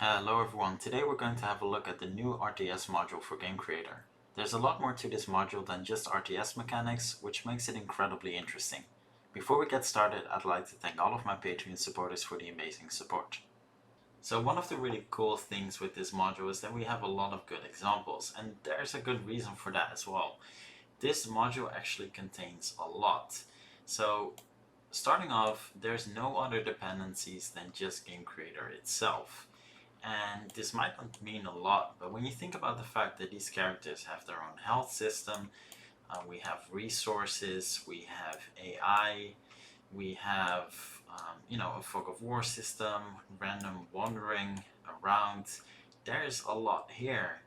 Hello everyone, today we're going to have a look at the new RTS module for Game Creator. There's a lot more to this module than just RTS mechanics, which makes it incredibly interesting. Before we get started, I'd like to thank all of my Patreon supporters for the amazing support. So one of the really cool things with this module is that we have a lot of good examples, and there's a good reason for that as well. This module actually contains a lot. So starting off, there's no other dependencies than just Game Creator itself. And this might not mean a lot, but when you think about the fact that these characters have their own health system, we have resources, we have AI, we have a fog of war system, random wandering around. There's a lot here.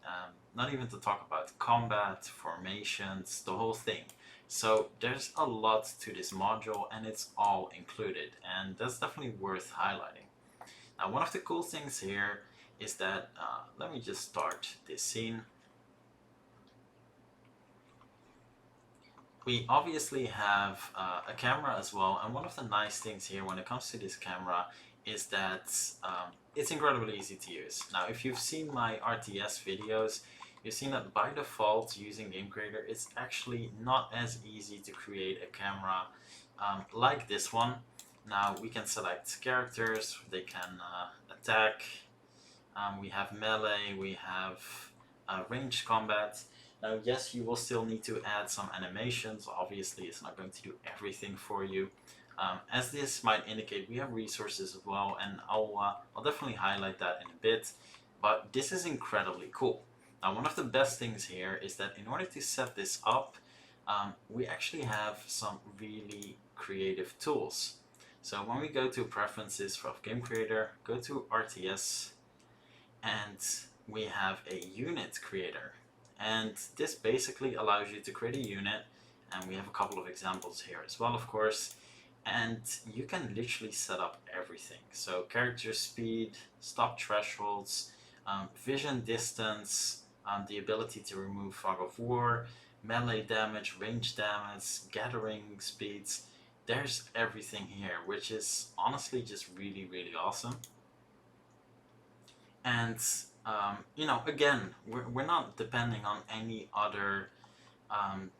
Not even to talk about combat, formations, the whole thing. So there's a lot to this module, and it's all included, and that's definitely worth highlighting. Now, one of the cool things here is that, let me just start this scene. We obviously have a camera as well, and one of the nice things here when it comes to this camera is that it's incredibly easy to use. Now, if you've seen my RTS videos, you've seen that by default using Game Creator, it's actually not as easy to create a camera like this one. Now we can select characters, they can attack, we have melee, we have ranged combat. Now yes, you will still need to add some animations, obviously it's not going to do everything for you. As this might indicate, we have resources as well, and I'll definitely highlight that in a bit, but this is incredibly cool. Now one of the best things here is that in order to set this up, we actually have some really creative tools. So when we go to preferences for Game Creator, go to RTS, and we have a unit creator. And this basically allows you to create a unit, and we have a couple of examples here as well, of course. And you can literally set up everything. So character speed, stop thresholds, vision distance, the ability to remove fog of war, melee damage, range damage, gathering speeds. There's everything here, which is honestly just really, really awesome. And again, we're not depending on any other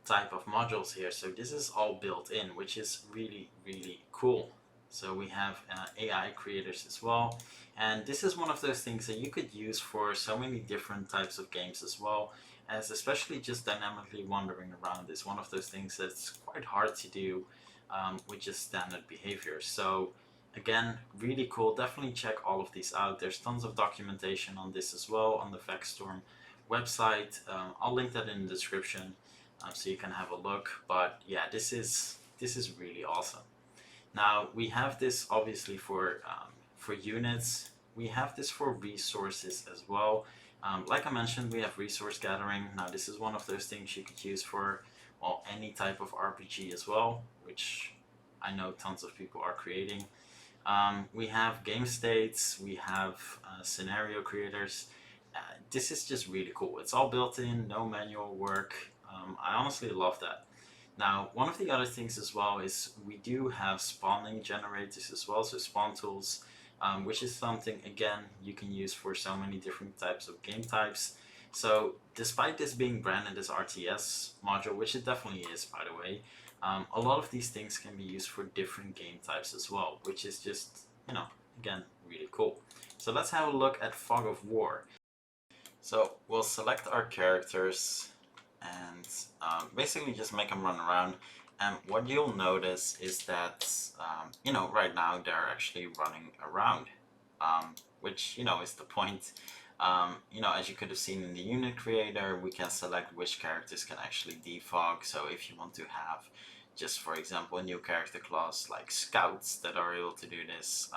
type of modules here, so this is all built in, which is really, really cool. So we have AI creators as well, and this is one of those things that you could use for so many different types of games as well, as especially just dynamically wandering around is one of those things that's quite hard to do with just standard behavior. So again, really cool. Definitely check all of these out. There's tons of documentation on this as well on the Vexstorm website. I'll link that in the description so you can have a look. But yeah, this is really awesome. Now we have this obviously for units. We have this for resources as well. Like I mentioned, we have resource gathering. Now this is one of those things you could use for, well, any type of RPG as well, which I know tons of people are creating. We have game states, we have scenario creators. This is just really cool. It's all built in, no manual work. I honestly love that. Now, one of the other things as well is we do have spawning generators as well, so spawn tools, which is something, again, you can use for so many different types of game types. So despite this being branded as RTS module, which it definitely is, by the way, a lot of these things can be used for different game types as well, which is just, again, really cool. So let's have a look at Fog of War. So we'll select our characters and basically just make them run around. And what you'll notice is that, right now they're actually running around, which, is the point. As you could have seen in the unit creator, we can select which characters can actually defog. So if you want to have, just for example, a new character class like scouts that are able to do this,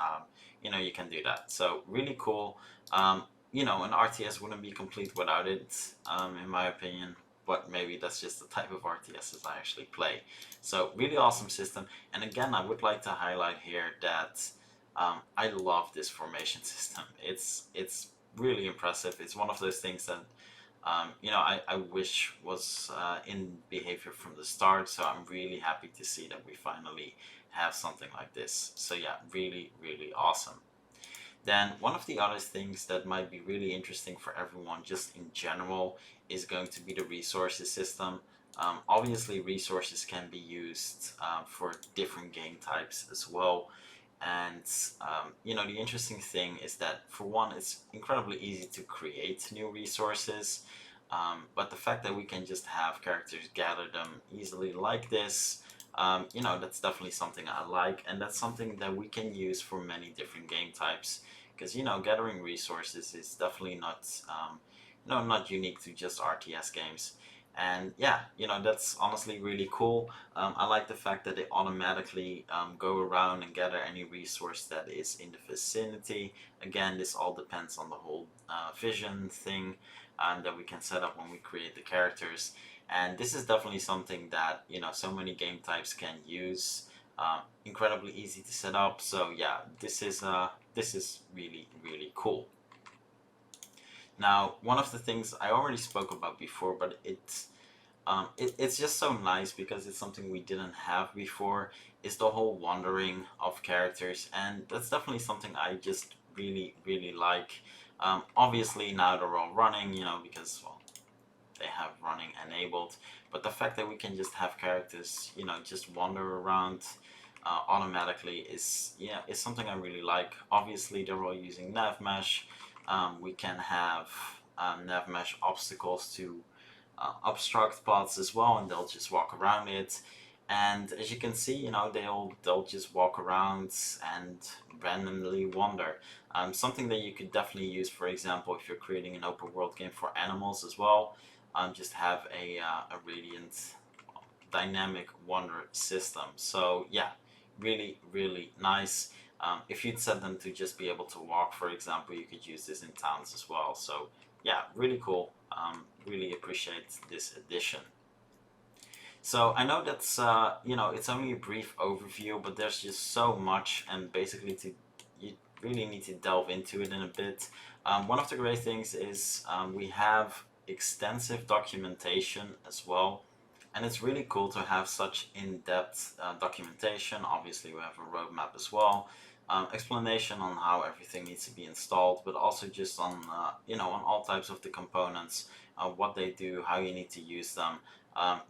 you can do that. So really cool. An RTS wouldn't be complete without it, in my opinion. But maybe that's just the type of RTSs I actually play. So really awesome system. And again, I would like to highlight here that I love this formation system. It's really impressive. It's one of those things that I wish was in behavior from the start. So I'm really happy to see that we finally have something like this. So yeah, really, really awesome. Then one of the other things that might be really interesting for everyone just in general is going to be the resources system. Obviously resources can be used for different game types as well. And the interesting thing is that for one, it's incredibly easy to create new resources. But the fact that we can just have characters gather them easily like this, that's definitely something I like, and that's something that we can use for many different game types. Because gathering resources is definitely not unique to just RTS games. And yeah, that's honestly really cool. I like the fact that they automatically go around and gather any resource that is in the vicinity. Again, this all depends on the whole vision thing that we can set up when we create the characters. And this is definitely something that so many game types can use. Incredibly easy to set up. So yeah, this is really really cool. Now, one of the things I already spoke about before, but it's just so nice because it's something we didn't have before, is the whole wandering of characters, and that's definitely something I just really really like. Obviously now they're all running, because well, they have running enabled, but the fact that we can just have characters, just wander around automatically is something I really like. Obviously they're all using nav mesh. We can have nav mesh obstacles to obstruct pods as well, and they'll just walk around it. And as you can see, they'll just walk around and randomly wander. Something that you could definitely use, for example, if you're creating an open world game for animals as well. Just have a radiant dynamic wander system. So yeah, really really nice. If you'd set them to just be able to walk, for example, you could use this in towns as well. So yeah, really cool. Really appreciate this addition. So I know that's it's only a brief overview, but there's just so much, and basically you really need to delve into it in a bit. One of the great things is we have extensive documentation as well, and it's really cool to have such in-depth documentation. Obviously, we have a roadmap as well, explanation on how everything needs to be installed, but also just on on all types of the components, what they do, how you need to use them.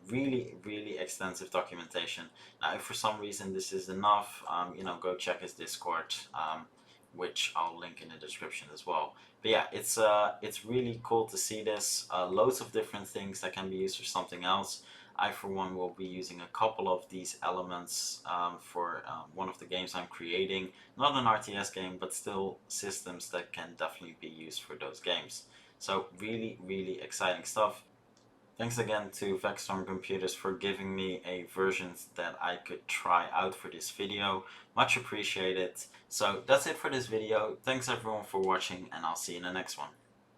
Really, really extensive documentation. Now, if for some reason this is enough, go check his Discord, which I'll link in the description as well. But yeah, it's really cool to see this. Loads of different things that can be used for something else. I, for one, will be using a couple of these elements for one of the games I'm creating. Not an RTS game, but still systems that can definitely be used for those games. So really, really exciting stuff. Thanks again to Vexstorm Computers for giving me a version that I could try out for this video. Much appreciated. So that's it for this video. Thanks everyone for watching, and I'll see you in the next one.